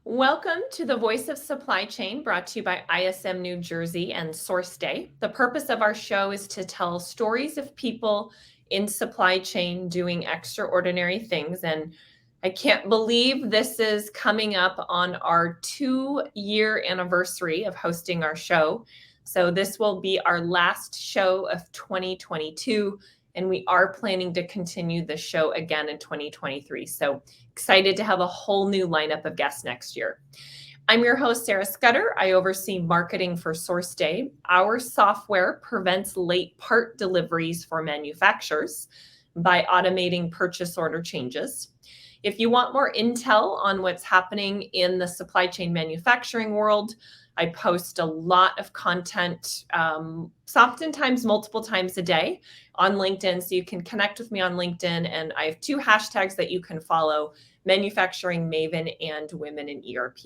Welcome to the Voice of Supply Chain, brought to you by ISM New Jersey and SourceDay. The purpose of our show is to tell stories of people in supply chain doing extraordinary things. And I can't believe this is coming up on our 2-year anniversary of hosting our show. So this will be our last show of 2022, and we are planning to continue the show again in 2023. So excited to have a whole new lineup of guests next year. I'm your host, Sarah Scudder. I oversee marketing for SourceDay. Our software prevents late part deliveries for manufacturers by automating purchase order changes. If you want more intel on what's happening in the supply chain manufacturing world, I post a lot of content, oftentimes multiple times a day on LinkedIn. So you can connect with me on LinkedIn. And I have 2 hashtags that you can follow: Manufacturing Maven and Women in ERP.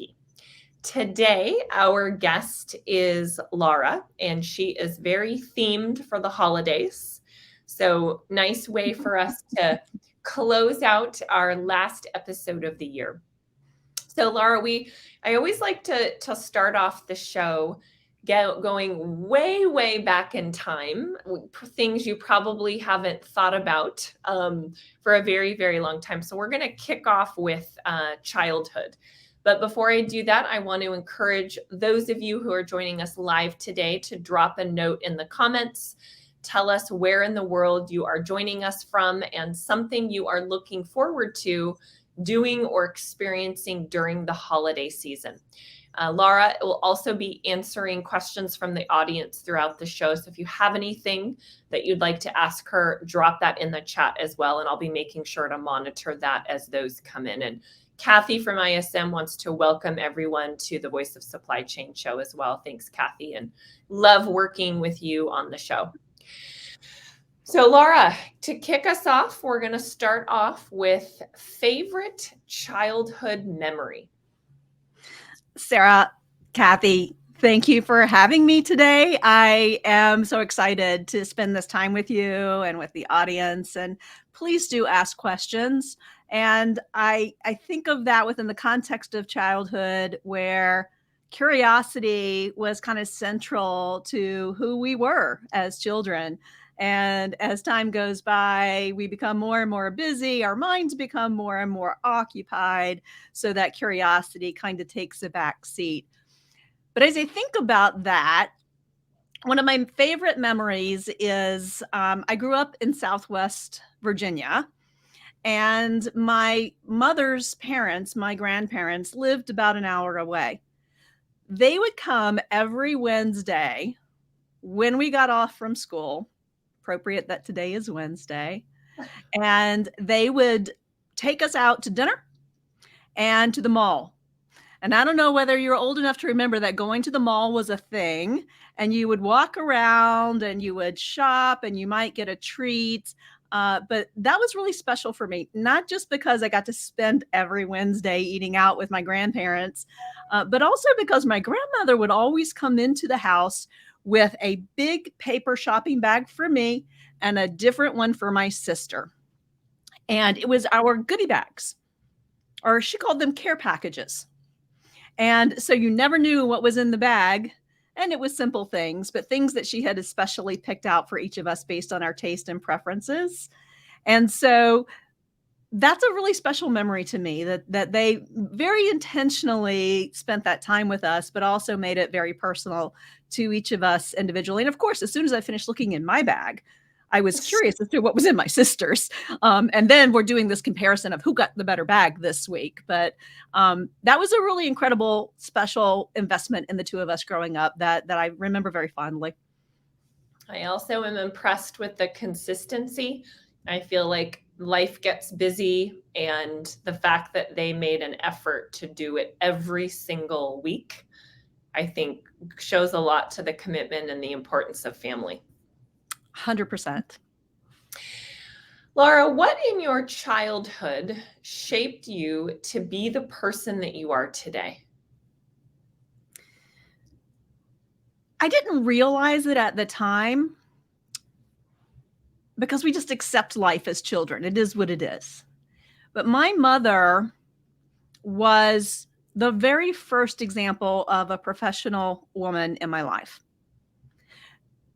Today, our guest is Lara, and she is very themed for the holidays. So nice way for us to close out our last episode of the year. So Lara, I always like to start off the show going way back in time, things you probably haven't thought about for a very long time. So we're going to kick off with childhood. But before I do that, I want to encourage those of you who are joining us live today to drop a note in the comments. Tell us where in the world you are joining us from and something you are looking forward to doing or experiencing during the holiday season. Lara will also be answering questions from the audience throughout the show. So if you have anything that you'd like to ask her, drop that in the chat as well. And I'll be making sure to monitor that as those come in. And Kathy from ISM wants to welcome everyone to the Voice of Supply Chain show as well. Thanks, Kathy, and love working with you on the show. So Lara, to kick us off, we're going to start off with favorite childhood memory. Sarah, Kathy, thank you for having me today. I am so excited to spend this time with you and with the audience, and please do ask questions. And I think of that within the context of childhood, where curiosity was kind of central to who we were as children. And as time goes by, we become more and more busy, our minds become more and more occupied, so that curiosity kind of takes a back seat. But as I think about that, one of my favorite memories is I grew up in Southwest Virginia, and my mother's parents, my grandparents, lived about an hour away. They would come every Wednesday when we got off from school. Appropriate that today is Wednesday. And they would take us out to dinner and to the mall. And I don't know whether you're old enough to remember that going to the mall was a thing, and you would walk around and you would shop and you might get a treat. But that was really special for me, not just because I got to spend every Wednesday eating out with my grandparents, but also because my grandmother would always come into the house with a big paper shopping bag for me and a different one for my sister. And it was our goodie bags, or she called them care packages. And so you never knew what was in the bag. And it was simple things, but things that she had especially picked out for each of us based on our taste and preferences. And so that's a really special memory to me, that they very intentionally spent that time with us, but also made it very personal to each of us individually. And of course, as soon as I finished looking in my bag, I was curious as to what was in my sister's. And then we're doing this comparison of who got the better bag this week. But that was a really incredible, special investment in the two of us growing up that I remember very fondly. I also am impressed with the consistency. I feel like life gets busy, and the fact that they made an effort to do it every single week, I think shows a lot to the commitment and the importance of family. 100%. Lara, what in your childhood shaped you to be the person that you are today? I didn't realize it at the time, because we just accept life as children. It is what it is. But my mother was the very first example of a professional woman in my life.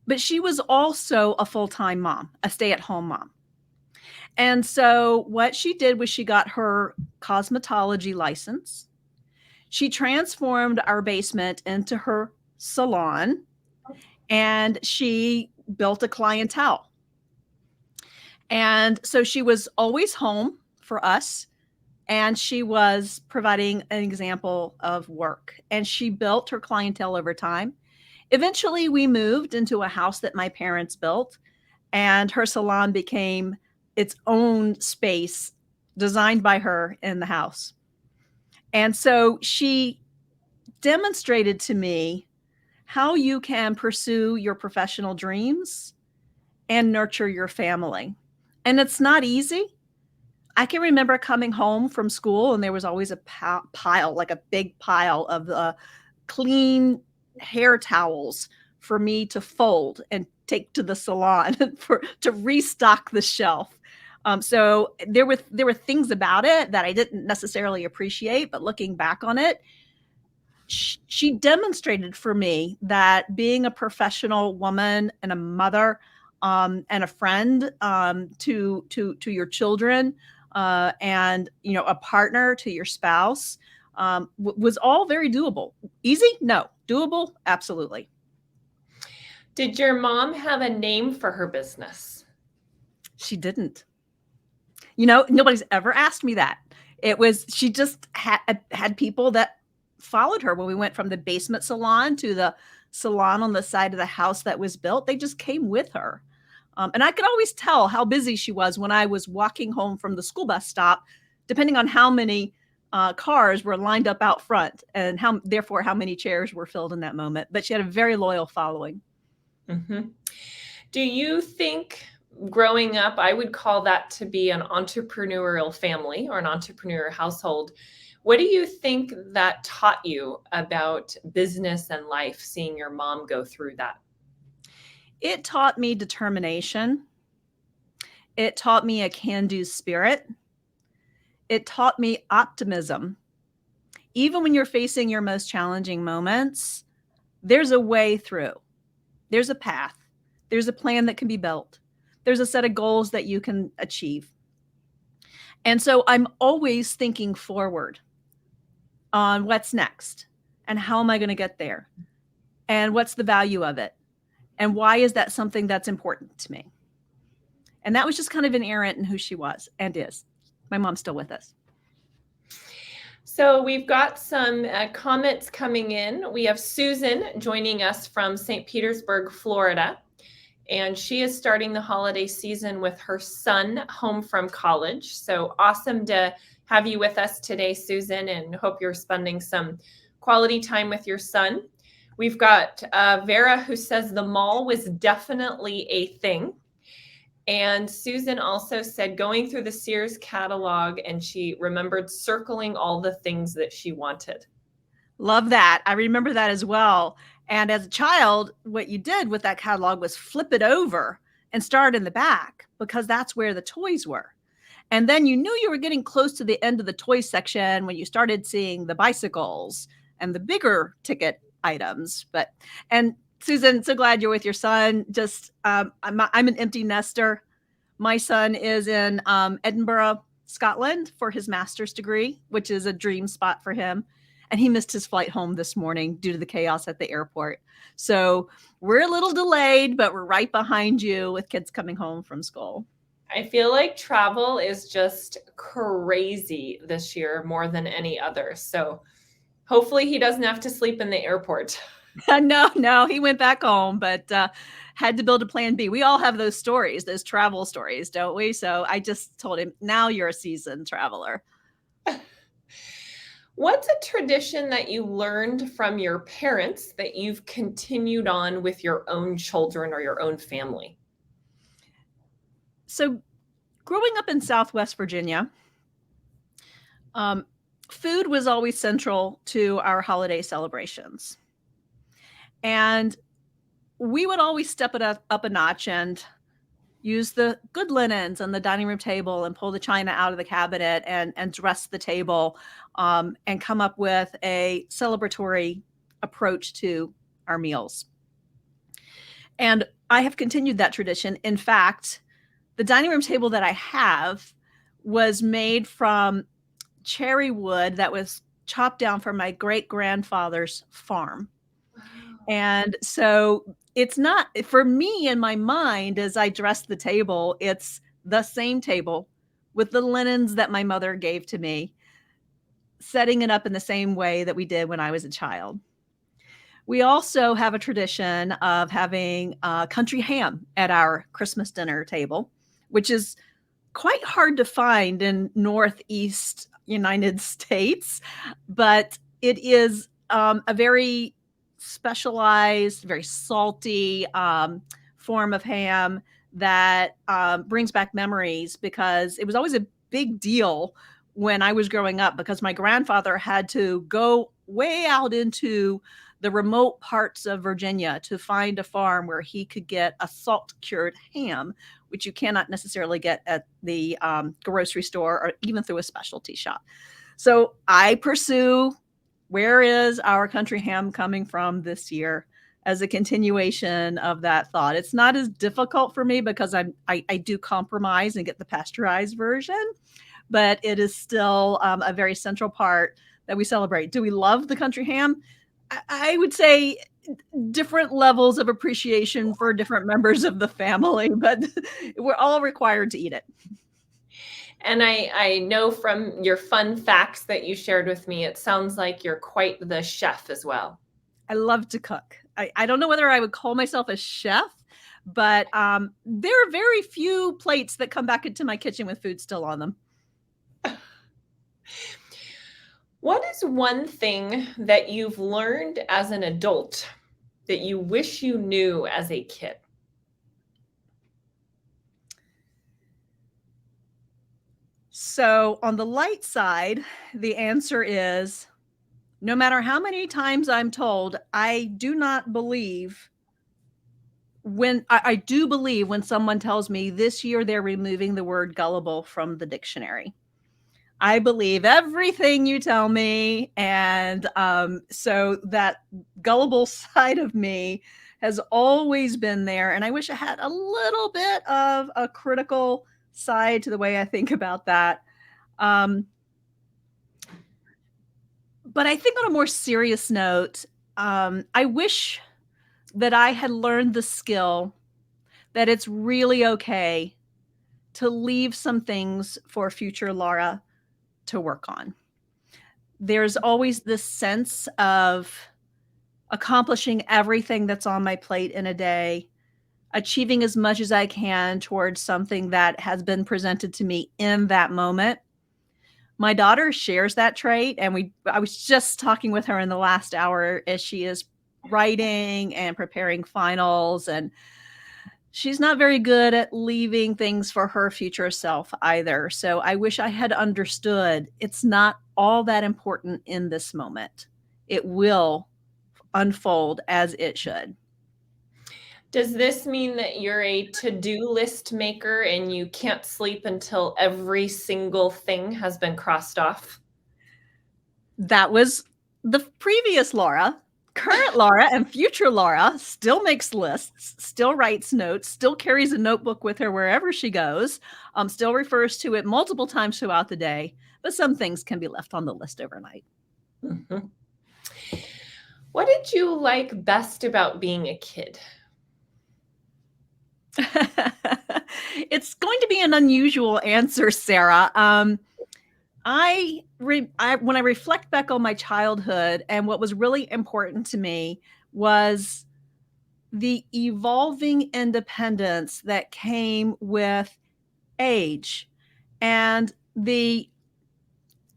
But she was also a full-time mom, a stay-at-home mom. And so what she did was she got her cosmetology license. She transformed our basement into her salon, and she built a clientele. And so she was always home for us, and she was providing an example of work. And she built her clientele over time. Eventually, we moved into a house that my parents built, and her salon became its own space designed by her in the house. And so she demonstrated to me how you can pursue your professional dreams and nurture your family. And it's not easy. I can remember coming home from school and there was always a pile, like a big pile of clean hair towels for me to fold and take to the salon to restock the shelf. So there were things about it that I didn't necessarily appreciate, but looking back on it, she demonstrated for me that being a professional woman and a mother and a friend to your children and a partner to your spouse was all very doable. Easy? No. Doable? Absolutely. Did your mom have a name for her business? She didn't. Nobody's ever asked me that. She just had people that followed her when we went from the basement salon to the salon on the side of the house that was built. They just came with her. And I could always tell how busy she was when I was walking home from the school bus stop, depending on how many cars were lined up out front and how many chairs were filled in that moment. But she had a very loyal following. Mm-hmm. Do you think growing up, I would call that to be an entrepreneurial family or an entrepreneurial household? What do you think that taught you about business and life, seeing your mom go through that? It taught me determination. It taught me a can-do spirit. It taught me optimism. Even when you're facing your most challenging moments, there's a way through. There's a path. There's a plan that can be built. There's a set of goals that you can achieve. And so I'm always thinking forward on what's next and how am I going to get there? And what's the value of it? And why is that something that's important to me? And that was just kind of inherent in who she was and is. My mom's still with us. So we've got some comments coming in. We have Susan joining us from St. Petersburg, Florida. And she is starting the holiday season with her son home from college. So awesome to have you with us today, Susan, and hope you're spending some quality time with your son. We've got Vera who says the mall was definitely a thing. And Susan also said going through the Sears catalog and she remembered circling all the things that she wanted. Love that. I remember that as well. And as a child, what you did with that catalog was flip it over and start in the back because that's where the toys were. And then you knew you were getting close to the end of the toy section when you started seeing the bicycles and the bigger ticket items. And Susan, so glad you're with your son. Just I'm an empty nester. My son is in Edinburgh, Scotland for his master's degree, which is a dream spot for him. And he missed his flight home this morning due to the chaos at the airport. So we're a little delayed, but we're right behind you with kids coming home from school. I feel like travel is just crazy this year more than any other. So hopefully he doesn't have to sleep in the airport. No, he went back home, but had to build a plan B. We all have those stories, those travel stories, don't we? So I just told him, now you're a seasoned traveler. What's a tradition that you learned from your parents that you've continued on with your own children or your own family? So growing up in Southwest Virginia, food was always central to our holiday celebrations. And we would always step it up a notch and, use the good linens on the dining room table and pull the china out of the cabinet and dress the table, and come up with a celebratory approach to our meals. And I have continued that tradition. In fact, the dining room table that I have was made from cherry wood that was chopped down from my great grandfather's farm. Wow. And so it's not, for me in my mind, as I dress the table, it's the same table with the linens that my mother gave to me, setting it up in the same way that we did when I was a child. We also have a tradition of having country ham at our Christmas dinner table, which is quite hard to find in Northeast United States, but it is a very specialized, very salty form of ham that brings back memories, because it was always a big deal when I was growing up, because my grandfather had to go way out into the remote parts of Virginia to find a farm where he could get a salt cured ham, which you cannot necessarily get at the grocery store or even through a specialty shop. So I pursue, where is our country ham coming from this year, as a continuation of that thought. It's not as difficult for me because I do compromise and get the pasteurized version, but it is still a very central part that we celebrate. Do we love the country ham? I would say different levels of appreciation for different members of the family, but we're all required to eat it. And I know from your fun facts that you shared with me, it sounds like you're quite the chef as well. I love to cook. I don't know whether I would call myself a chef, but there are very few plates that come back into my kitchen with food still on them. What is one thing that you've learned as an adult that you wish you knew as a kid? So, on the light side, the answer is no matter how many times I'm told, I do not believe when I do believe when someone tells me this year they're removing the word gullible from the dictionary. I believe everything you tell me. And so that gullible side of me has always been there. And I wish I had a little bit of a critical side to the way I think about that. But I think on a more serious note, I wish that I had learned the skill that it's really okay to leave some things for future Lara to work on. There's always this sense of accomplishing everything that's on my plate in a day, achieving as much as I can towards something that has been presented to me in that moment. My daughter shares that trait, and I was just talking with her in the last hour as she is writing and preparing finals, and she's not very good at leaving things for her future self either. So I wish I had understood it's not all that important in this moment. It will unfold as it should. Does this mean that you're a to-do list maker and you can't sleep until every single thing has been crossed off? That was the previous Lara. Current Lara and future Lara still makes lists, still writes notes, still carries a notebook with her wherever she goes, still refers to it multiple times throughout the day, but some things can be left on the list overnight. Mhm. What did you like best about being a kid? It's going to be an unusual answer, Sarah. When I reflect back on my childhood, and what was really important to me was the evolving independence that came with age and the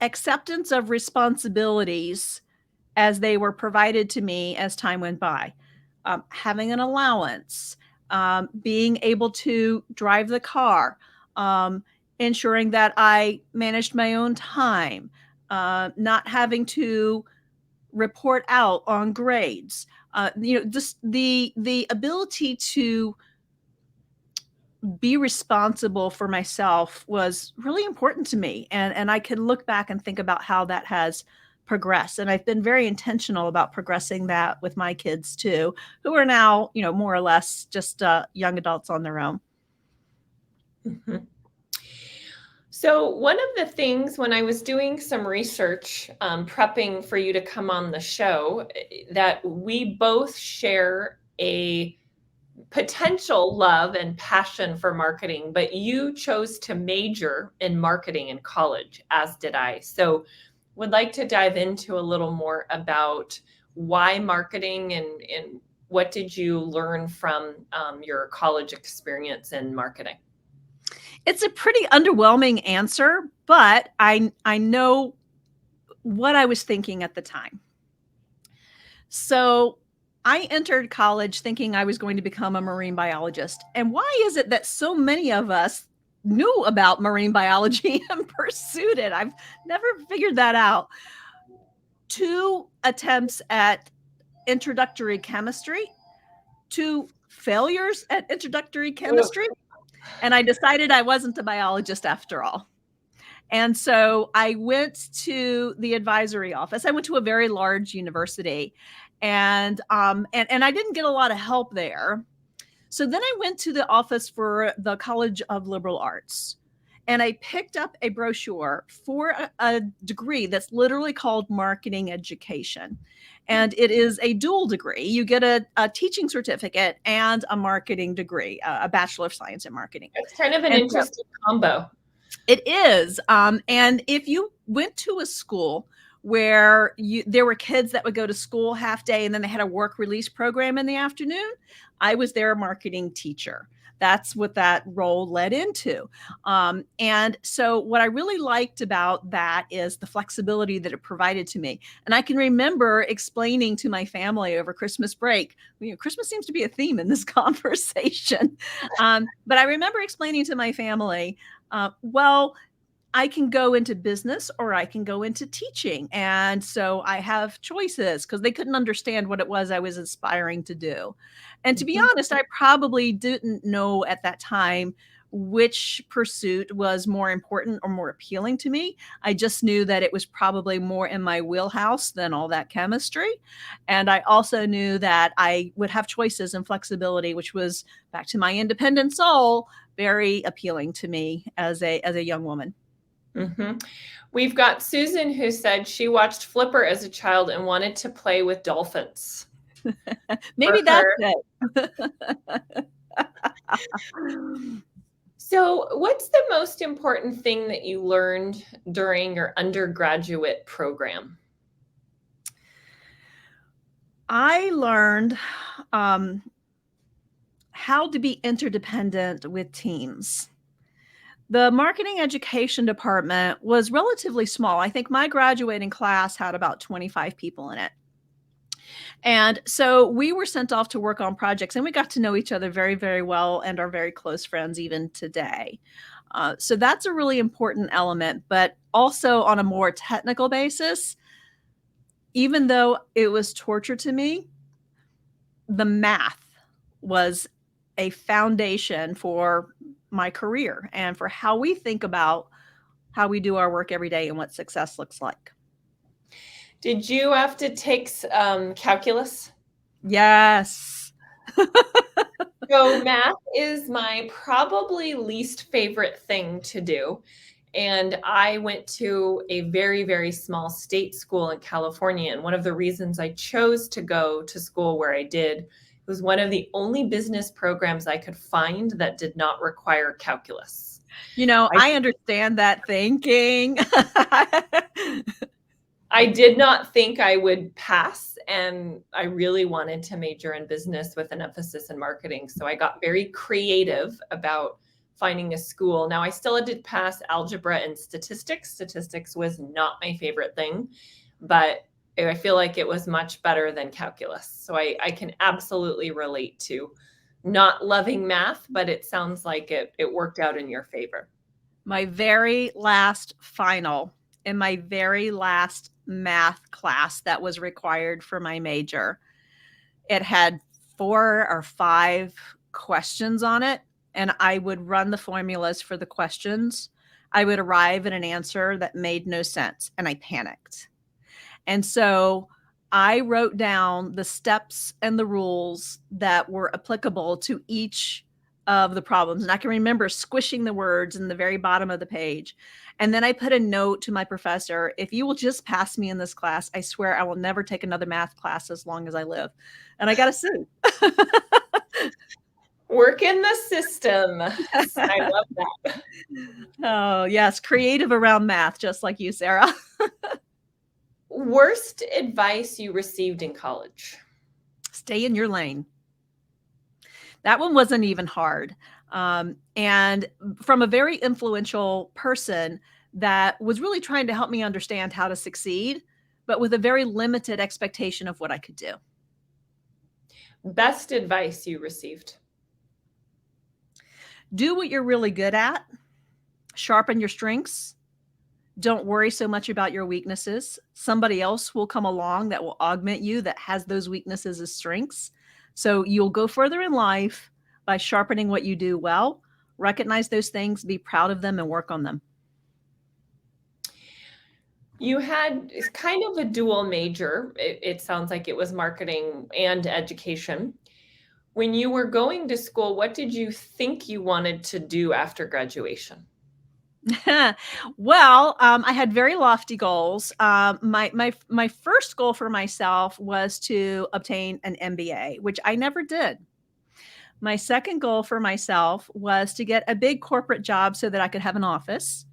acceptance of responsibilities as they were provided to me as time went by. Having an allowance, being able to drive the car, ensuring that I managed my own time, not having to report out on grades. Just the ability to be responsible for myself was really important to me. And I can look back and think about how that has progressed. And I've been very intentional about progressing that with my kids too, who are now, more or less just young adults on their own. Mhm. So, one of the things when I was doing some research, prepping for you to come on the show, that we both share a potential love and passion for marketing, but you chose to major in marketing in college, as did I. So, would like to dive into a little more about why marketing and what did you learn from your college experience in marketing? It's a pretty underwhelming answer, but I know what I was thinking at the time. So I entered college thinking I was going to become a marine biologist. And why is it that so many of us knew about marine biology and pursued it? I've never figured that out. 2 attempts at introductory chemistry, 2 failures at introductory chemistry, and I decided I wasn't a biologist after all. And so I went to the advisory office. I went to a very large university, and I didn't get a lot of help there. So then I went to the office for the College of Liberal Arts, and I picked up a brochure for a degree that's literally called marketing education. And it is a dual degree. You get a teaching certificate and a marketing degree, a Bachelor of Science in Marketing. It's kind of an And so interesting combo. it is. And if you went to a school where there were kids that would go to school half day and then they had a work release program in the afternoon, I was their marketing teacher. That's what that role led into. And so, what I really liked about that is the flexibility that it provided to me. And I can remember explaining to my family over Christmas break. Christmas seems to be a theme in this conversation. But I remember explaining to my family, well, I can go into business or I can go into teaching. And so I have choices because they couldn't understand what it was I was aspiring to do. And to be Mhm. honest, I probably didn't know at that time which pursuit was more important or more appealing to me. I just knew that it was probably more in my wheelhouse than all that chemistry. And I also knew that I would have choices and flexibility, which was back to my independent soul, very appealing to me as a young woman. Mhm. We've got Susan who said she watched Flipper as a child and wanted to play with dolphins. Maybe For that's her. it. So, what's the most important thing that you learned during your undergraduate program? I learned um, how to be interdependent with teams. The marketing education department was relatively small. I think my graduating class had about 25 people in it. And so we were sent off to work on projects, and we got to know each other very, very well and are very close friends even today. So that's a really important element. But also, on a more technical basis, even though it was torture to me, the math was a foundation for my career and for how we think about how we do our work every day and what success looks like. Did you have to take calculus? Yes. So, math is my probably least favorite thing to do. And I went to a very, very small state school in California. And one of the reasons I chose to go to school where I did was one of the only business programs I could find that did not require calculus. I I understand that thinking. I did not think I would pass, and I really wanted to major in business with an emphasis in marketing. So I got very creative about finding a school. Now, I still had to pass algebra and statistics. Statistics was not my favorite thing, but I feel like it was much better than calculus. So I can absolutely relate to not loving math, but it sounds like it worked out in your favor. My very last final in my very last math class that was required for my major, it had 4 or 5 questions on it, and I would run the formulas for the questions, I would arrive at an answer that made no sense, and I panicked. And so I wrote down the steps and the rules that were applicable to each of the problems. And I can remember squishing the words in the very bottom of the page. And then I put a note to my professor, if you will just pass me in this class, I swear I will never take another math class as long as I live. And I got a C. Work in the system. I love that. Oh, yes. Creative around math, just like you, Sarah. Worst advice you received in college? Stay in your lane. That one wasn't even hard. And from a very influential person that was really trying to help me understand how to succeed, but with a very limited expectation of what I could do. Best advice you received? Do what you're really good at, sharpen your strengths. Don't worry so much about your weaknesses. Somebody else will come along that will augment you, that has those weaknesses as strengths. So you'll go further in life by sharpening what you do well, recognize those things, be proud of them, and work on them. You had kind of a dual major. It sounds like it was marketing and education. When you were going to school, what did you think you wanted to do after graduation? Well, I had very lofty goals. My first goal for myself was to obtain an MBA, which I never did. My second goal for myself was to get a big corporate job so that I could have an office.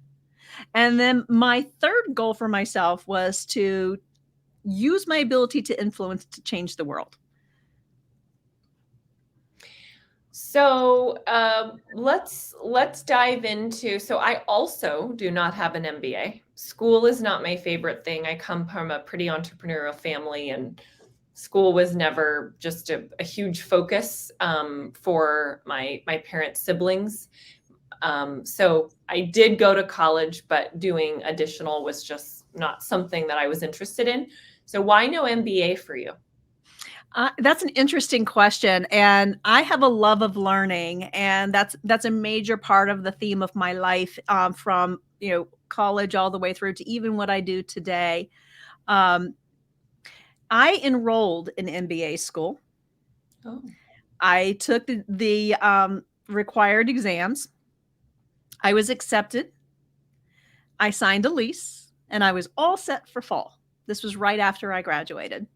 And then my third goal for myself was to use my ability to influence to change the world. So let's dive into. So I also do not have an MBA. School is not my favorite thing. I come from a pretty entrepreneurial family, and school was never just a huge focus for my parents' siblings. So I did go to college, but doing additional was just not something that I was interested in. So why no MBA for you? That's an interesting question, and I have a love of learning, and that's a major part of the theme of my life, from college all the way through to even what I do today. Um, I enrolled in MBA school. Oh. I took the required exams. I was accepted. I signed a lease, and I was all set for fall. This was right after I graduated.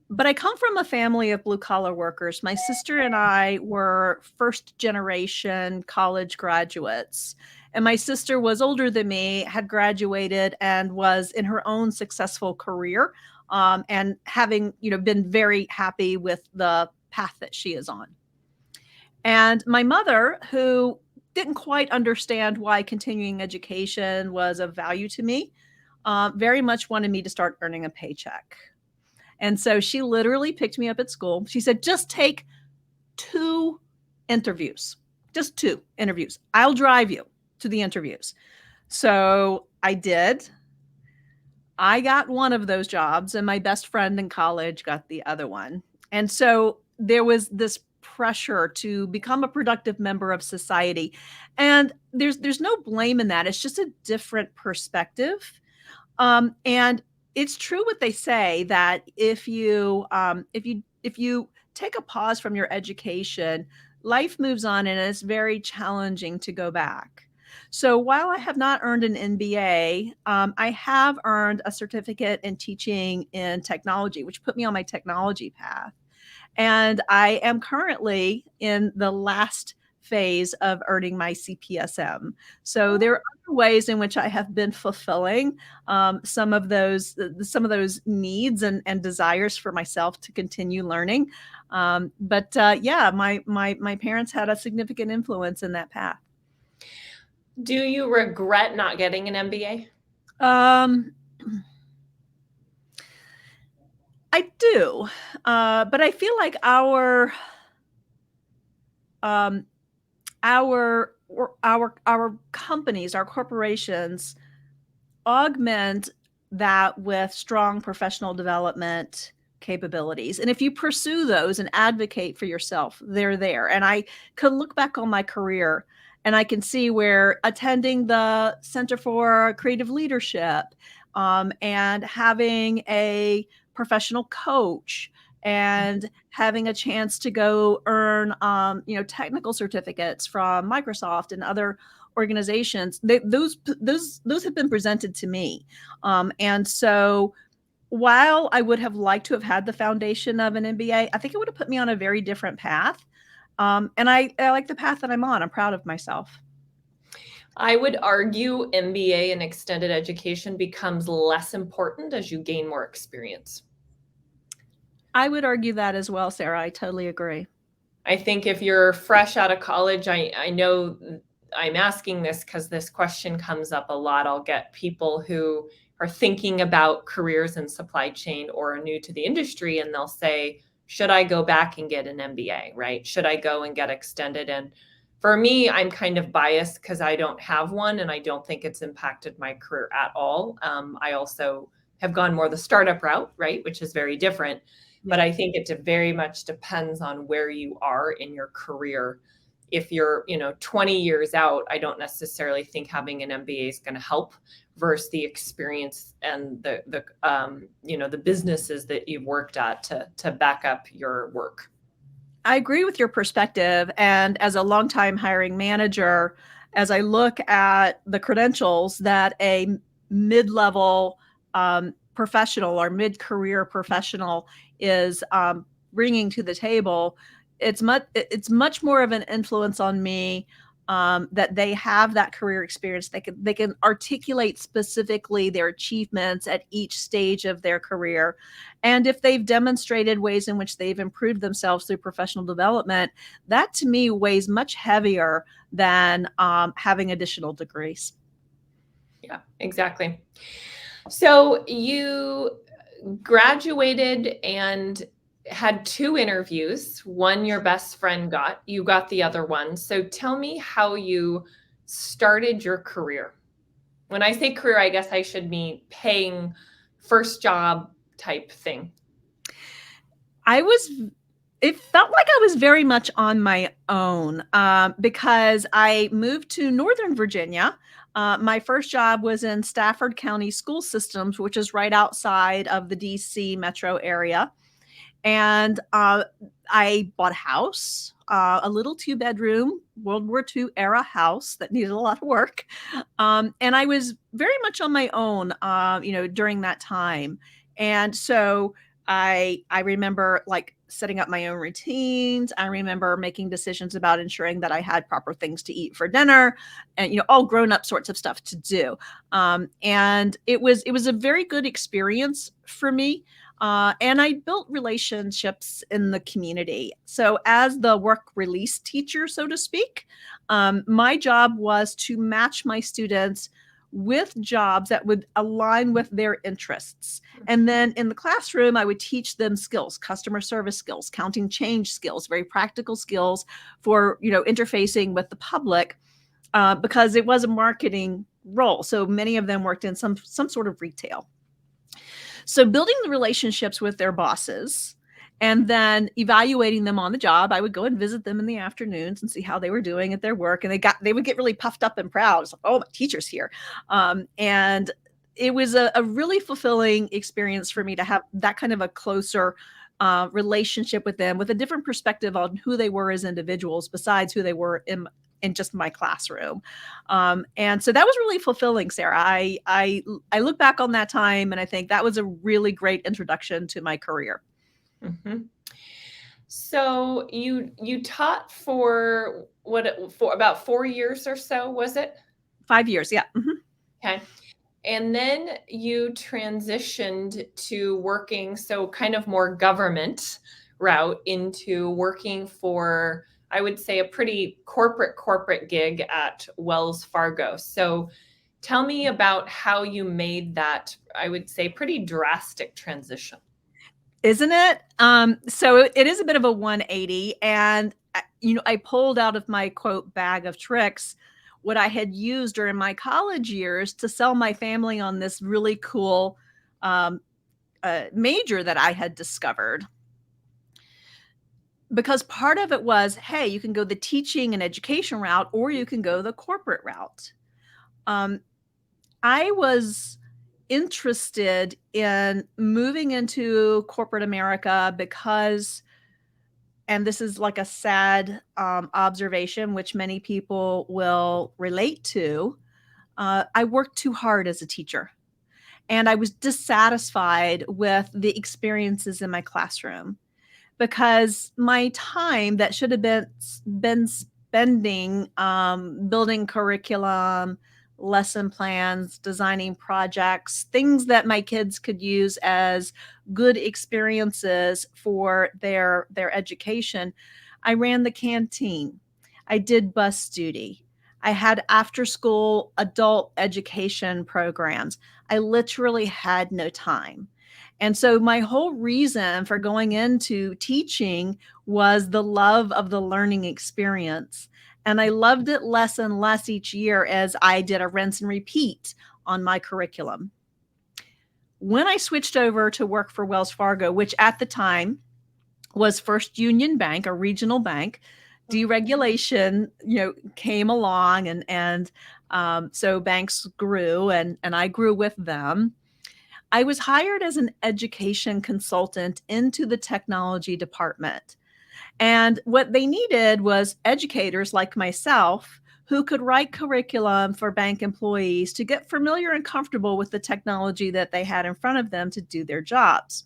But I come from a family of blue collar workers. My sister and I were first generation college graduates. And my sister was older than me, had graduated, and was in her own successful career, and having been very happy with the path that she is on. And my mother, who didn't quite understand why continuing education was of value to me, very much wanted me to start earning a paycheck. And so she literally picked me up at school. She said, just take 2 interviews, just 2 interviews. I'll drive you to the interviews. So I did. I got one of those jobs, and my best friend in college got the other one. And so there was this pressure to become a productive member of society. And there's no blame in that. It's just a different perspective. And it's true what they say, that if you take a pause from your education, life moves on, and it's very challenging to go back. So while I have not earned an MBA, I have earned a certificate in teaching in technology, which put me on my technology path. And I am currently in the last phase of earning my CPSM. So there are other ways in which I have been fulfilling some of those needs and desires for myself to continue learning. Yeah, my parents had a significant influence in that path. Do you regret not getting an MBA? I do, but I feel like our companies, our corporations augment that with strong professional development, capabilities. And if you pursue those and advocate for yourself, they're there. And I could look back on my career and I can see where attending the Center for Creative Leadership and having a professional coach and having a chance to go earn, technical certificates from Microsoft and other organizations, those have been presented to me. And so while I would have liked to have had the foundation of an MBA, I think it would have put me on a very different path. And I like the path that I'm on. I'm proud of myself. I would argue MBA and extended education becomes less important as you gain more experience. I would argue that as well, Sarah. I totally agree. I think if you're fresh out of college, I know I'm asking this because this question comes up a lot. I'll get people who are thinking about careers in supply chain or are new to the industry, and they'll say, should I go back and get an MBA, right? Should I go and get extended? And for me, I'm kind of biased because I don't have one and I don't think it's impacted my career at all. I also have gone more the startup route, right? Which is very different. But I think it very much depends on where you are in your career. If you're, 20 years out, I don't necessarily think having an MBA is going to help versus the experience and the businesses that you've worked at to back up your work. I agree with your perspective. And as a longtime hiring manager, as I look at the credentials that a mid-level professional or mid-career professional is bringing to the table, it's much more of an influence on me that they have that career experience. They can articulate specifically their achievements at each stage of their career. And if they've demonstrated ways in which they've improved themselves through professional development, that to me weighs much heavier than having additional degrees. Yeah, exactly. So you graduated and had 2 interviews. One your best friend got, you got the other one. So tell me how you started your career. When I say career, I guess I should mean paying first job type thing. It felt like I was very much on my own because I moved to Northern Virginia. My first job was in Stafford County School Systems, which is right outside of the DC metro area. And I bought a house, a little 2-bedroom World War II era house that needed a lot of work. And I was very much on my own, during that time. And so I remember like setting up my own routines. I remember making decisions about ensuring that I had proper things to eat for dinner and, all grown up sorts of stuff to do. And it was a very good experience for me. And I built relationships in the community. So as the work release teacher, so to speak, my job was to match my students with jobs that would align with their interests. And then in the classroom, I would teach them skills, customer service skills, counting change skills, very practical skills for, interfacing with the public, because it was a marketing role. So many of them worked in some sort of retail. So building the relationships with their bosses and then evaluating them on the job, I would go and visit them in the afternoons and see how they were doing at their work. And they would get really puffed up and proud. It's like, oh, my teacher's here. And it was a really fulfilling experience for me to have that kind of a closer relationship with them with a different perspective on who they were as individuals besides who they were in just my classroom. And so that was really fulfilling, Sarah. I look back on that time and I think that was a really great introduction to my career. Mm-hmm. So you taught for about 4 years or so, was it? 5 years, yeah. Mm-hmm. Okay. And then you transitioned to working, so kind of more government route into working for, I would say, a pretty corporate gig at Wells Fargo. So tell me about how you made that, I would say, pretty drastic transition. Isn't it? So it is a bit of a 180. And, I pulled out of my quote bag of tricks what I had used during my college years to sell my family on this really cool major that I had discovered, because part of it was, hey, you can go the teaching and education route, or you can go the corporate route. I was interested in moving into corporate America because, and this is like a sad observation, which many people will relate to, I worked too hard as a teacher. And I was dissatisfied with the experiences in my classroom, because my time that should have been spending building curriculum, lesson plans, designing projects, things that my kids could use as good experiences for their education. I ran the canteen. I did bus duty. I had after school adult education programs. I literally had no time. And so my whole reason for going into teaching was the love of the learning experience. And I loved it less and less each year as I did a rinse and repeat on my curriculum. When I switched over to work for Wells Fargo, which at the time was First Union Bank, a regional bank, deregulation, came along, and so banks grew, and I grew with them. I was hired as an education consultant into the technology department. And what they needed was educators like myself who could write curriculum for bank employees to get familiar and comfortable with the technology that they had in front of them to do their jobs.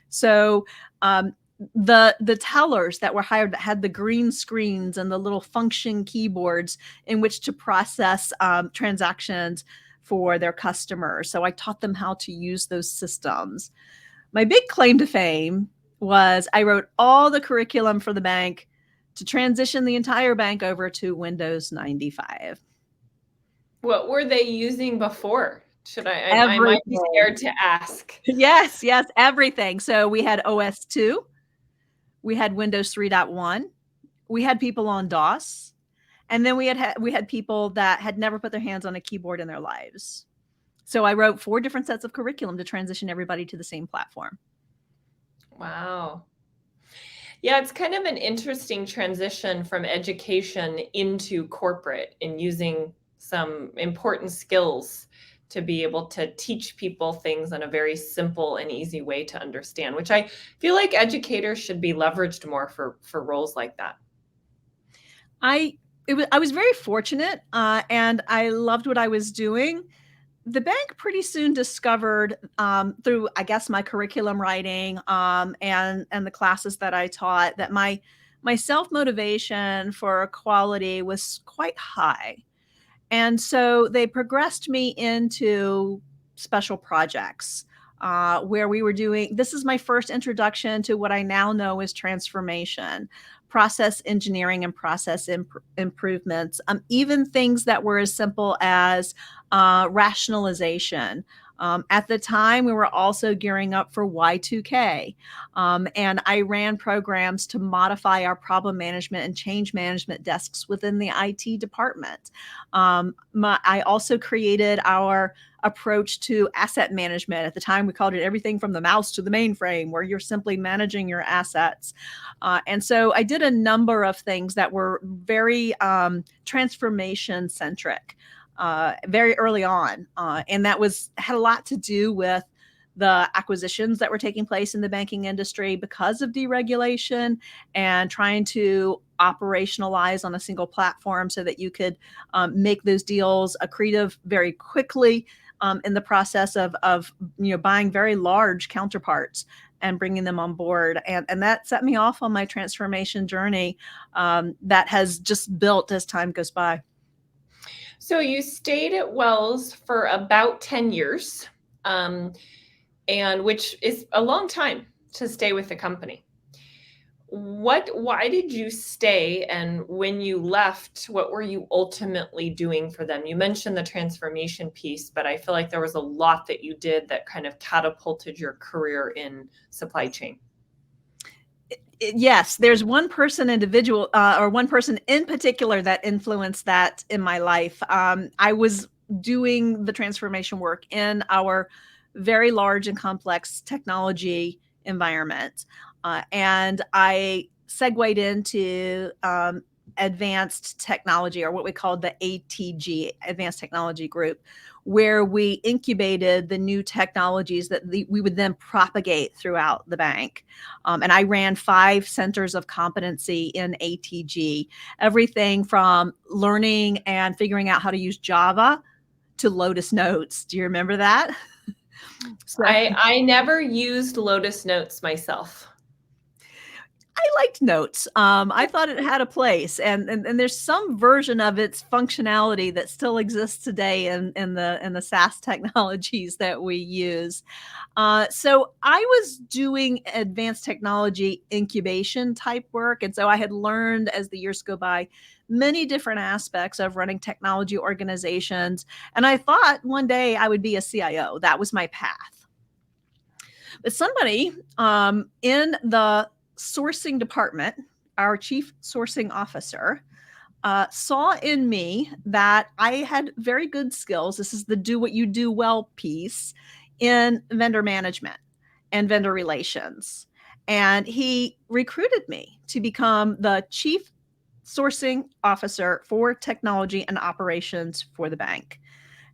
So the tellers that were hired that had the green screens and the little function keyboards in which to process transactions for their customers. So I taught them how to use those systems. My big claim to fame was I wrote all the curriculum for the bank to transition the entire bank over to Windows 95. What were they using before? I might be scared to ask. Yes, everything. So we had OS 2, we had Windows 3.1, we had people on DOS, and then we had people that had never put their hands on a keyboard in their lives. So I wrote 4 different sets of curriculum to transition everybody to the same platform. Wow. Yeah, it's kind of an interesting transition from education into corporate and using some important skills to be able to teach people things in a very simple and easy way to understand, which I feel like educators should be leveraged more for roles like that. I was very fortunate, and I loved what I was doing. The bank pretty soon discovered through, I guess, my curriculum writing and the classes that I taught, that my self-motivation for quality was quite high. And so they progressed me into special projects where we were doing, this is my first introduction to what I now know as transformation, process engineering and process improvements, even things that were as simple as rationalization. At the time, we were also gearing up for Y2K, and I ran programs to modify our problem management and change management desks within the IT department. I also created our approach to asset management. At the time, we called it everything from the mouse to the mainframe, where you're simply managing your assets. And so I did a number of things that were very transformation centric very early on. And that had a lot to do with the acquisitions that were taking place in the banking industry because of deregulation, and trying to operationalize on a single platform so that you could make those deals accretive very quickly in the process of buying very large counterparts and bringing them on board. And that set me off on my transformation journey that has just built as time goes by. So you stayed at Wells for about 10 years, and which is a long time to stay with the company. Why did you stay? And when you left, what were you ultimately doing for them? You mentioned the transformation piece, but I feel like there was a lot that you did that kind of catapulted your career in supply chain. Yes, there's one person or one person in particular that influenced that in my life. I was doing the transformation work in our very large and complex technology environment. And I segued into advanced technology, or what we called the ATG, Advanced Technology Group, where we incubated the new technologies that we would then propagate throughout the bank. And I ran 5 centers of competency in ATG, everything from learning and figuring out how to use Java to Lotus Notes. Do you remember that? So I never used Lotus Notes myself. I liked Notes. I thought it had a place, and there's some version of its functionality that still exists today in the SaaS technologies that we use. So I was doing advanced technology incubation type work, and so I had learned as the years go by many different aspects of running technology organizations, and I thought one day I would be a CIO. That was my path. But somebody in the sourcing department, our chief sourcing officer, saw in me that I had very good skills. This is the do what you do well piece in vendor management and vendor relations. And he recruited me to become the chief sourcing officer for technology and operations for the bank.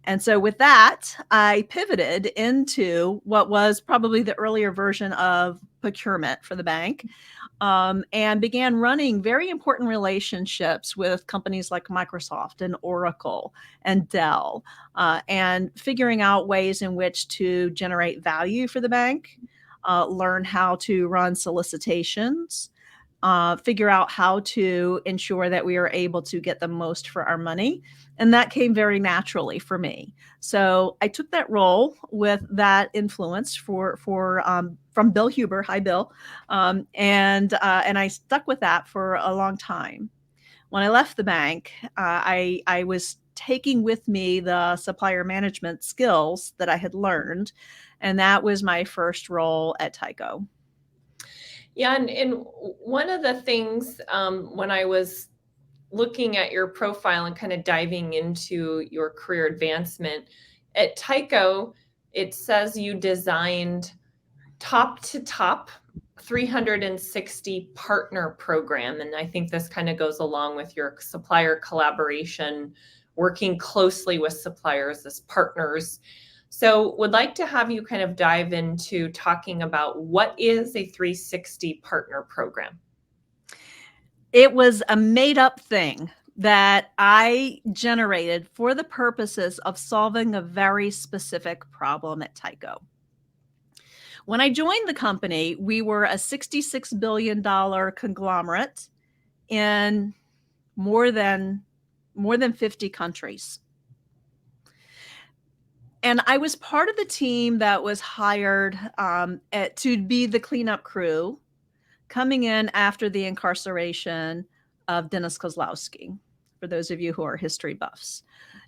And so with that, I pivoted into what was probably the earlier version of procurement for the bank, and began running very important relationships with companies like Microsoft and Oracle and Dell, and figuring out ways in which to generate value for the bank, learn how to run solicitations, figure out how to ensure that we are able to get the most for our money. And that came very naturally for me. So I took that role with that influence from Bill Huber. Hi, Bill. And I stuck with that for a long time. When I left the bank, I was taking with me the supplier management skills that I had learned. And that was my first role at Tyco. Yeah, and one of the things when I was looking at your profile and kind of diving into your career advancement at Tyco, it says you designed top to top 360 partner program. And I think this kind of goes along with your supplier collaboration, working closely with suppliers as partners. So would like to have you kind of dive into talking about what is a 360 partner program. It was a made up thing that I generated for the purposes of solving a very specific problem at Tyco. When I joined the company, we were a $66 billion conglomerate in more than 50 countries. And I was part of the team that was hired to be the cleanup crew coming in after the incarceration of Dennis Kozlowski, for those of you who are history buffs.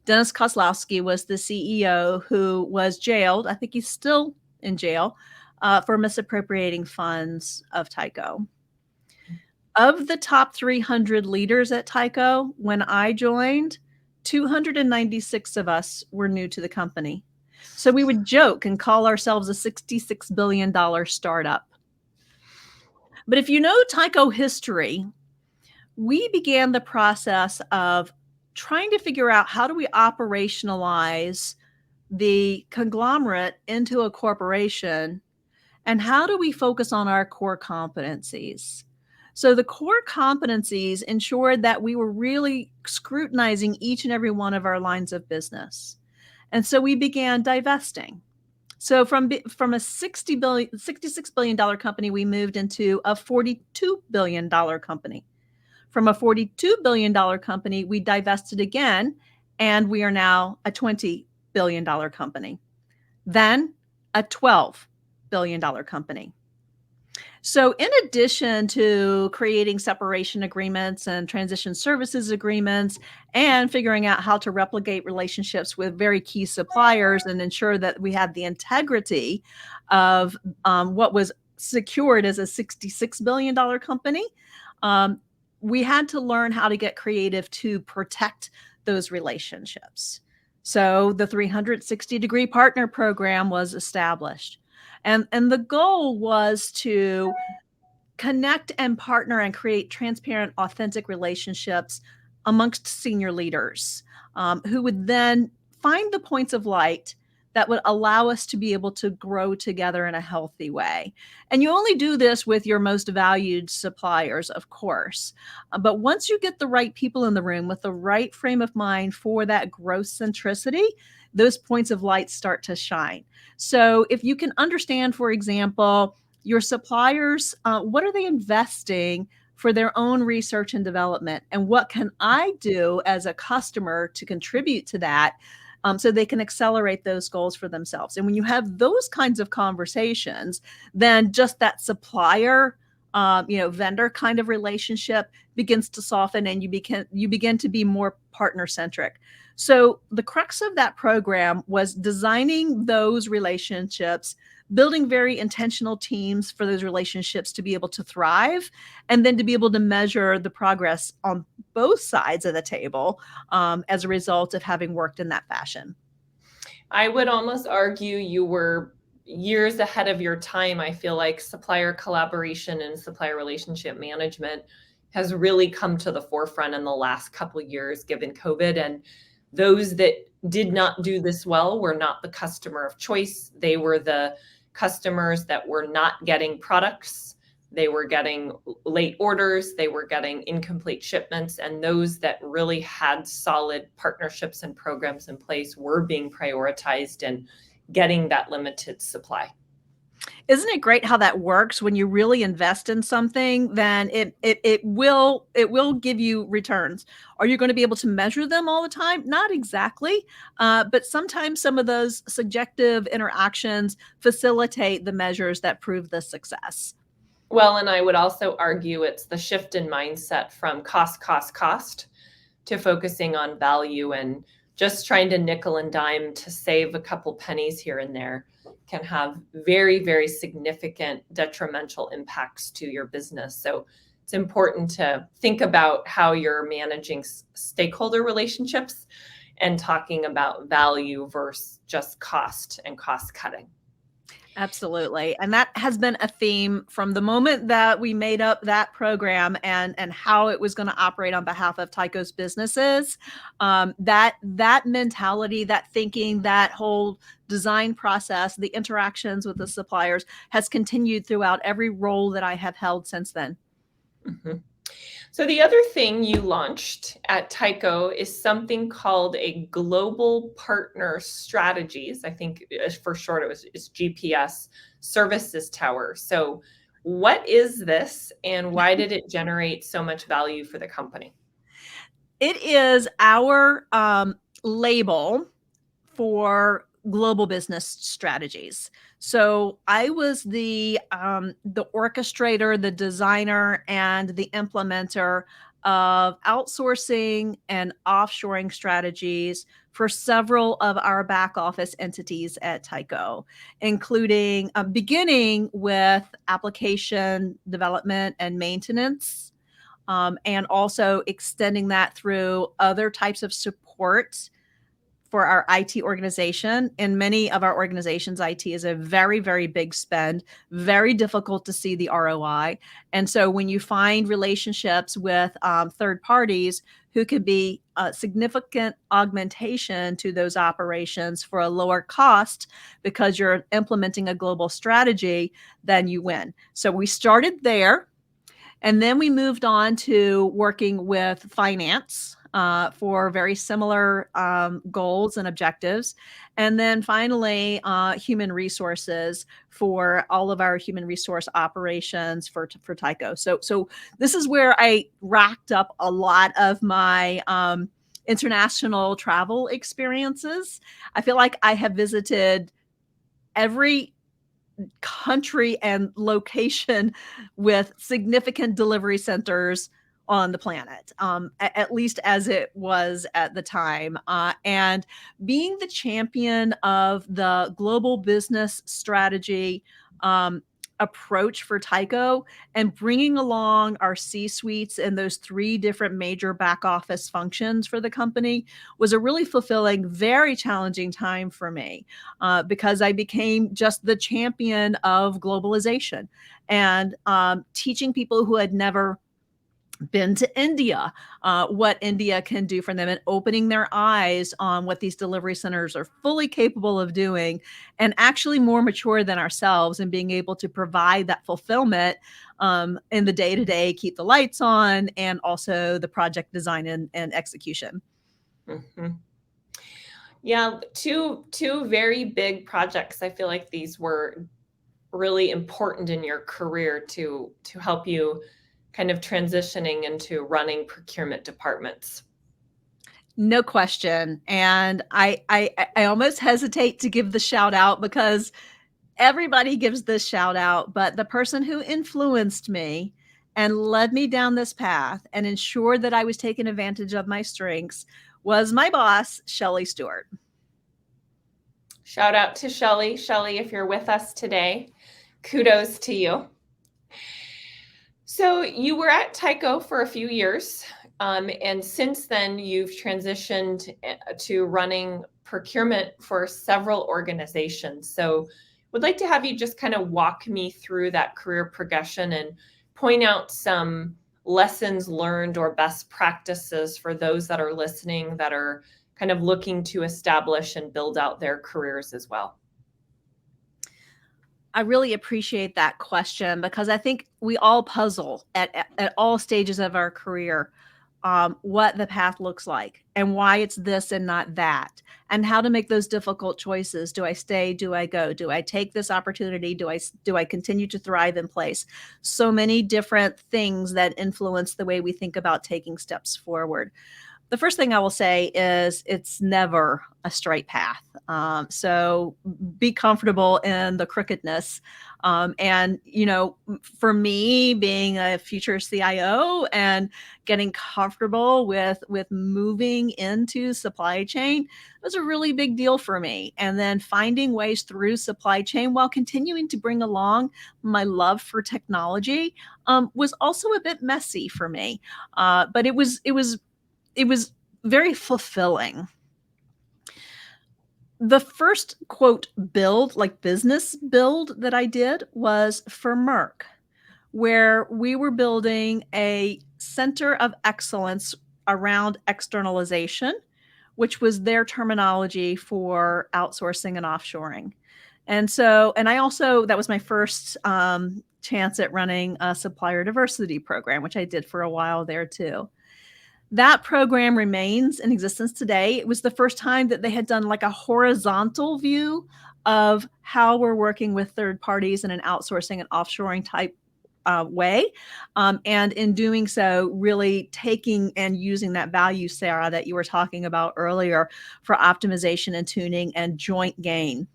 Dennis Kozlowski was the CEO who was jailed. I think he's still in jail for misappropriating funds of Tyco. Of the top 300 leaders at Tyco, when I joined, 296 of us were new to the company. So we would joke and call ourselves a $66 billion startup. But if you know Tyco history, we began the process of trying to figure out how do we operationalize the conglomerate into a corporation, and how do we focus on our core competencies. So the core competencies ensured that we were really scrutinizing each and every one of our lines of business. And so we began divesting. So from a $66 billion company, we moved into a $42 billion company. From a $42 billion company, we divested again, and we are now a $20 billion company. Then a $12 billion company. So in addition to creating separation agreements and transition services agreements and figuring out how to replicate relationships with very key suppliers and ensure that we had the integrity of what was secured as a $66 billion company, we had to learn how to get creative to protect those relationships. So the 360-degree partner program was established. And the goal was to connect and partner and create transparent, authentic relationships amongst senior leaders who would then find the points of light that would allow us to be able to grow together in a healthy way. And you only do this with your most valued suppliers, of course. But once you get the right people in the room with the right frame of mind for that growth centricity, those points of light start to shine. So if you can understand, for example, your suppliers, what are they investing for their own research and development? And what can I do as a customer to contribute to that so they can accelerate those goals for themselves? And when you have those kinds of conversations, then just that supplier, vendor kind of relationship begins to soften, and you begin to be more partner centric. So the crux of that program was designing those relationships, building very intentional teams for those relationships to be able to thrive, and then to be able to measure the progress on both sides of the table as a result of having worked in that fashion. I would almost argue you were years ahead of your time. I feel like supplier collaboration and supplier relationship management has really come to the forefront in the last couple of years, given COVID. And those that did not do this well were not the customer of choice. They were the customers that were not getting products. They were getting late orders. They were getting incomplete shipments. And those that really had solid partnerships and programs in place were being prioritized and getting that limited supply. Isn't it great how that works? When you really invest in something, then it will give you returns. Are you going to be able to measure them all the time? Not exactly, but sometimes some of those subjective interactions facilitate the measures that prove the success. Well, and I would also argue it's the shift in mindset from cost to focusing on value, and just trying to nickel and dime to save a couple pennies here and there can have very, very significant detrimental impacts to your business. So it's important to think about how you're managing stakeholder relationships and talking about value versus just cost and cost cutting. Absolutely. And that has been a theme from the moment that we made up that program and how it was going to operate on behalf of Tyco's businesses. That mentality, that thinking, that whole design process, the interactions with the suppliers has continued throughout every role that I have held since then. Mm-hmm. So the other thing you launched at Tyco is something called a Global Partner Strategies. I think for short it's GPS Services Tower. So what is this, and why did it generate so much value for the company? It is our label for global business strategies. So I was the orchestrator, the designer, and the implementer of outsourcing and offshoring strategies for several of our back office entities at Tyco, including beginning with application development and maintenance, and also extending that through other types of support for our IT organization. In many of our organizations, IT is a very, very big spend, very difficult to see the ROI. And so when you find relationships with third parties who could be a significant augmentation to those operations for a lower cost because you're implementing a global strategy, then you win. So we started there. And then we moved on to working with finance for very similar goals and objectives. And then finally, human resources for all of our human resource operations for Tyco. So this is where I racked up a lot of my international travel experiences. I feel like I have visited every country and location with significant delivery centers on the planet, at least as it was at the time. And being the champion of the global business strategy approach for Tyco and bringing along our C-suites and those 3 different major back office functions for the company was a really fulfilling, very challenging time for me, because I became just the champion of globalization and teaching people who had never been to India, what India can do for them, and opening their eyes on what these delivery centers are fully capable of doing, and actually more mature than ourselves, and being able to provide that fulfillment in the day to day, keep the lights on, and also the project design and execution. Mm-hmm. Yeah, two very big projects. I feel like these were really important in your career to help you kind of transitioning into running procurement departments. No question. And I almost hesitate to give the shout out because everybody gives this shout out, but the person who influenced me and led me down this path and ensured that I was taking advantage of my strengths was my boss, Shelley Stewart. Shout out to Shelley. Shelley, if you're with us today, kudos to you. So you were at Tyco for a few years, and since then you've transitioned to running procurement for several organizations. So would like to have you just kind of walk me through that career progression and point out some lessons learned or best practices for those that are listening that are kind of looking to establish and build out their careers as well. I really appreciate that question because I think we all puzzle at all stages of our career, what the path looks like and why it's this and not that, and how to make those difficult choices. Do I stay? Do I go? Do I take this opportunity? Do I continue to thrive in place? So many different things that influence the way we think about taking steps forward. The first thing I will say is it's never a straight path. So be comfortable in the crookedness. And, for me, being a future CIO and getting comfortable with moving into supply chain was a really big deal for me. And then finding ways through supply chain while continuing to bring along my love for technology was also a bit messy for me. But it was very fulfilling. The first quote build, like business build that I did was for Merck, where we were building a center of excellence around externalization, which was their terminology for outsourcing and offshoring. And that was my first chance at running a supplier diversity program, which I did for a while there too. That program remains in existence today. It was the first time that they had done like a horizontal view of how we're working with third parties in an outsourcing and offshoring type way. And in doing so, really taking and using that value, Sarah, that you were talking about earlier for optimization and tuning and joint gain.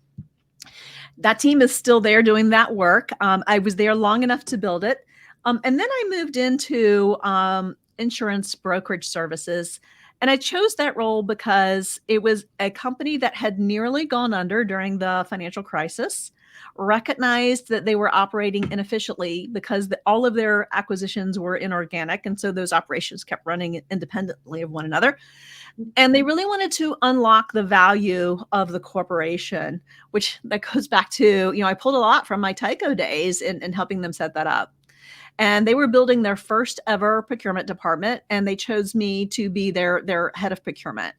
That team is still there doing that work. I was there long enough to build it. And then I moved into insurance brokerage services. And I chose that role because it was a company that had nearly gone under during the financial crisis, recognized that they were operating inefficiently because all of their acquisitions were inorganic. And so those operations kept running independently of one another. And they really wanted to unlock the value of the corporation, which that goes back to, I pulled a lot from my Tyco days in helping them set that up. And they were building their first ever procurement department, and they chose me to be their head of procurement.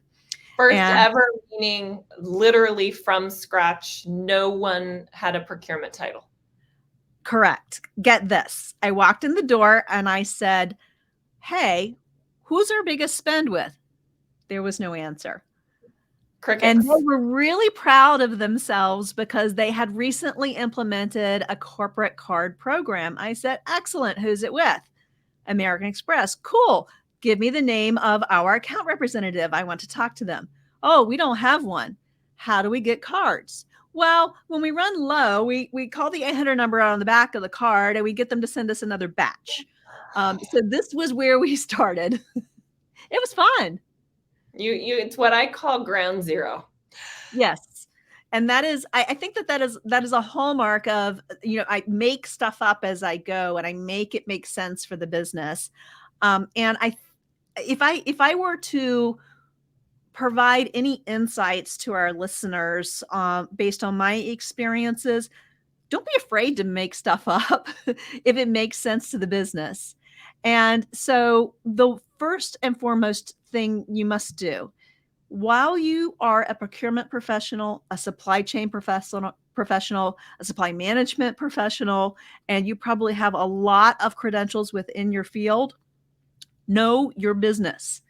First ever, meaning literally from scratch, no one had a procurement title. Correct. Get this. I walked in the door and I said, "Hey, who's our biggest spend with?" There was no answer. Crickets. And they were really proud of themselves because they had recently implemented a corporate card program. I said, "Excellent. Who's it with?" "American Express." "Cool. Give me the name of our account representative. I want to talk to them." "Oh, we don't have one." "How do we get cards?" "Well, when we run low, we call the 800 number on the back of the card and we get them to send us another batch." So this was where we started. It was fun. It's what I call ground zero. Yes. And that is, I think that is a hallmark of, I make stuff up as I go and I make it make sense for the business. And if I were to provide any insights to our listeners, based on my experiences, don't be afraid to make stuff up if it makes sense to the business. And so the first and foremost thing you must do while you are a procurement professional, a supply chain professional, a supply management professional, and you probably have a lot of credentials within your field, know your business.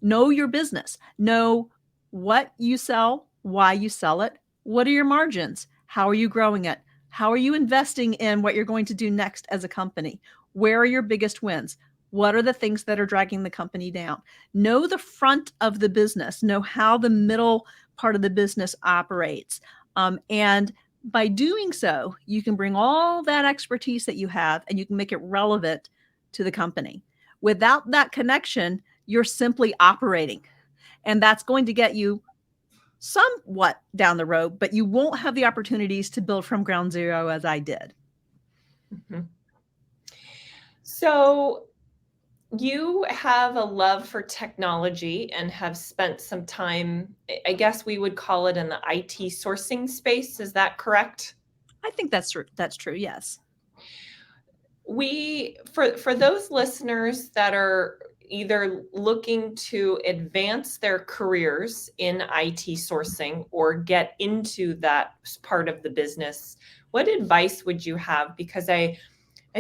Know your business. Know what you sell, why you sell it, what are your margins, how are you growing it, how are you investing in what you're going to do next as a company, where are your biggest wins, what are the things that are dragging the company down. Know the front of the business, know how the middle part of the business operates. And by doing so, you can bring all that expertise that you have and you can make it relevant to the company. Without that connection, you're simply operating. And that's going to get you somewhat down the road, but you won't have the opportunities to build from ground zero as I did. Mm-hmm. So you have a love for technology and have spent some time, I guess we would call it in the IT sourcing space. Is that correct? I think that's true. That's true. Yes. For those listeners that are either looking to advance their careers in IT sourcing or get into that part of the business, what advice would you have? Because I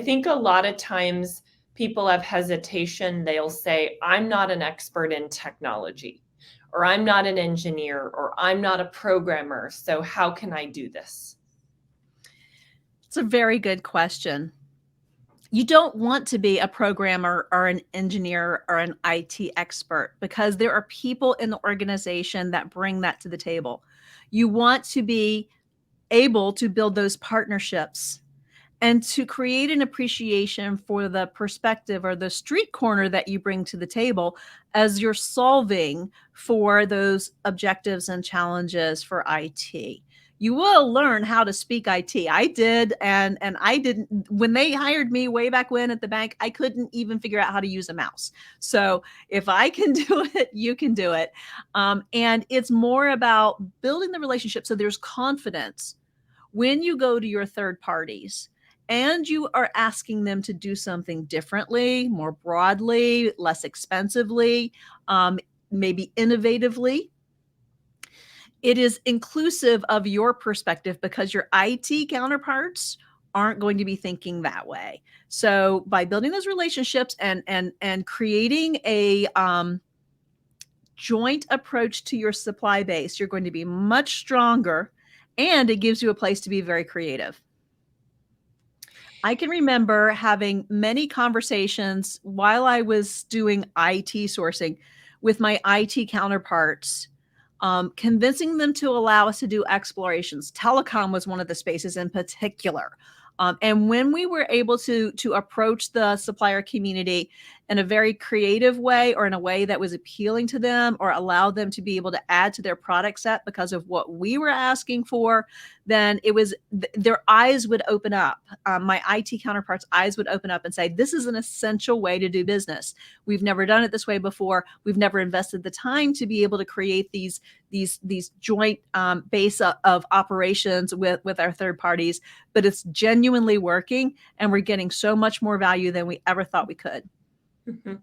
think a lot of times people have hesitation. They'll say, I'm not an expert in technology, or I'm not an engineer, or I'm not a programmer. So how can I do this? It's a very good question. You don't want to be a programmer or an engineer or an IT expert because there are people in the organization that bring that to the table. You want to be able to build those partnerships and to create an appreciation for the perspective or the street corner that you bring to the table as you're solving for those objectives and challenges for IT. You will learn how to speak IT. I did, and I didn't. When they hired me way back when at the bank, I couldn't even figure out how to use a mouse. So if I can do it, you can do it. And it's more about building the relationship so there's confidence when you go to your third parties and you are asking them to do something differently, more broadly, less expensively, maybe innovatively. It is inclusive of your perspective because your IT counterparts aren't going to be thinking that way. So by building those relationships and creating a joint approach to your supply base, you're going to be much stronger, and it gives you a place to be very creative. I can remember having many conversations while I was doing IT sourcing with my IT counterparts, convincing them to allow us to do explorations. Telecom was one of the spaces in particular. And when we were able to approach the supplier community in a very creative way or in a way that was appealing to them or allow them to be able to add to their product set because of what we were asking for, then it was their eyes would open up. My IT counterparts' eyes would open up and say, this is an essential way to do business. We've never done it this way before. We've never invested the time to be able to create these joint base of operations with our third parties, but it's genuinely working and we're getting so much more value than we ever thought we could. Mm-hmm.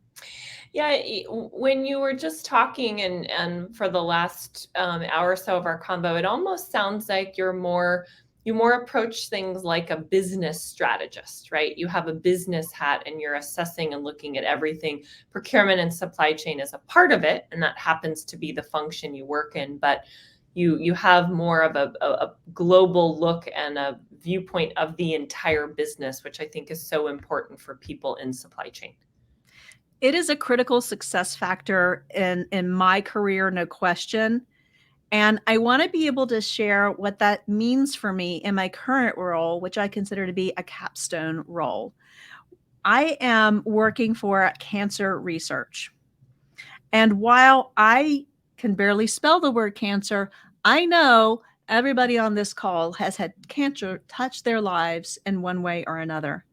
Yeah, when you were just talking and for the last hour or so of our combo, it almost sounds like you more approach things like a business strategist, right? You have a business hat and you're assessing and looking at everything. Procurement and supply chain is a part of it, and that happens to be the function you work in, but you have more of a global look and a viewpoint of the entire business, which I think is so important for people in supply chain. It is a critical success factor in my career, no question. And I want to be able to share what that means for me in my current role, which I consider to be a capstone role. I am working for cancer research. And while I can barely spell the word cancer, I know everybody on this call has had cancer touch their lives in one way or another.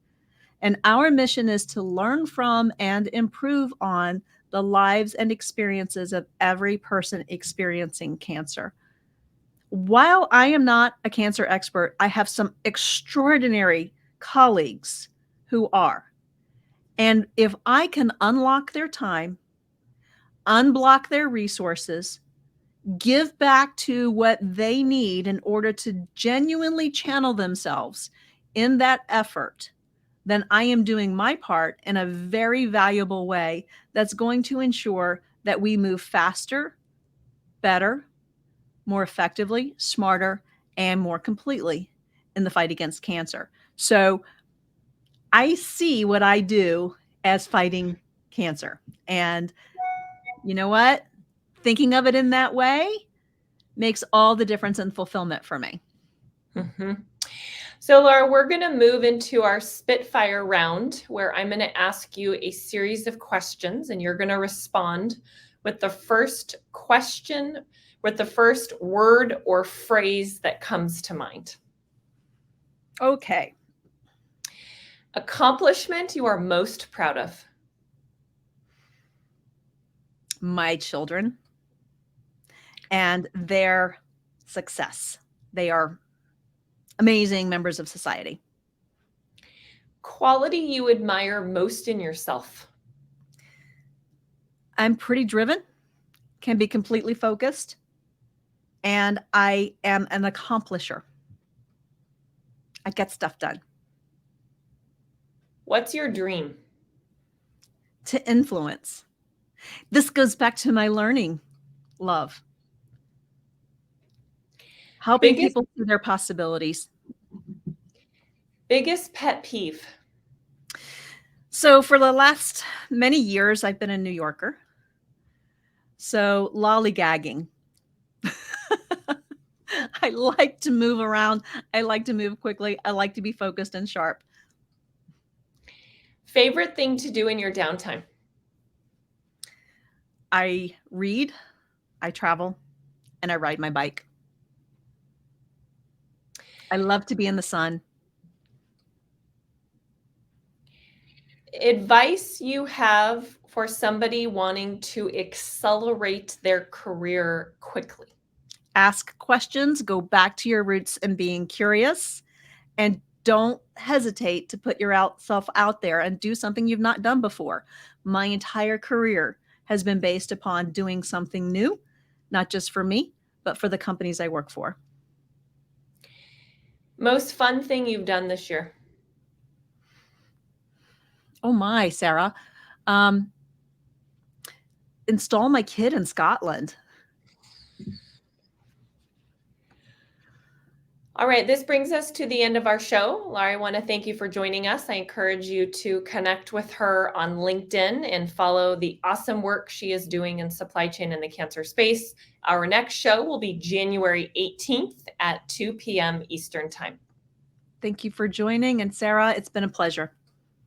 And our mission is to learn from and improve on the lives and experiences of every person experiencing cancer. While I am not a cancer expert, I have some extraordinary colleagues who are. And if I can unlock their time, unblock their resources, give back to what they need in order to genuinely channel themselves in that effort, then I am doing my part in a very valuable way that's going to ensure that we move faster, better, more effectively, smarter, and more completely in the fight against cancer. So I see what I do as fighting cancer. And you know what? Thinking of it in that way makes all the difference in fulfillment for me. Mm-hmm. So, Lara, we're going to move into our Spitfire round where I'm going to ask you a series of questions and you're going to respond with the first question, with the first word or phrase that comes to mind. Okay. Accomplishment you are most proud of? My children and their success. They are amazing members of society. Quality you admire most in yourself? I'm pretty driven, can be completely focused, and I am an accomplisher. I get stuff done. What's your dream? To influence. This goes back to my learning love. Helping people see their possibilities. Biggest pet peeve? So for the last many years, I've been a New Yorker. So lollygagging. I like to move around. I like to move quickly. I like to be focused and sharp. Favorite thing to do in your downtime? I read, I travel, and I ride my bike. I love to be in the sun. Advice you have for somebody wanting to accelerate their career quickly? Ask questions, go back to your roots and being curious, and don't hesitate to put yourself out there and do something you've not done before. My entire career has been based upon doing something new, not just for me, but for the companies I work for. Most fun thing you've done this year? Oh my, Sarah. Install my kid in Scotland. All right, this brings us to the end of our show. Lara, I want to thank you for joining us. I encourage you to connect with her on LinkedIn and follow the awesome work she is doing in supply chain in the cancer space. Our next show will be January 18th at 2 p.m. Eastern Time. Thank you for joining. And Sarah, it's been a pleasure.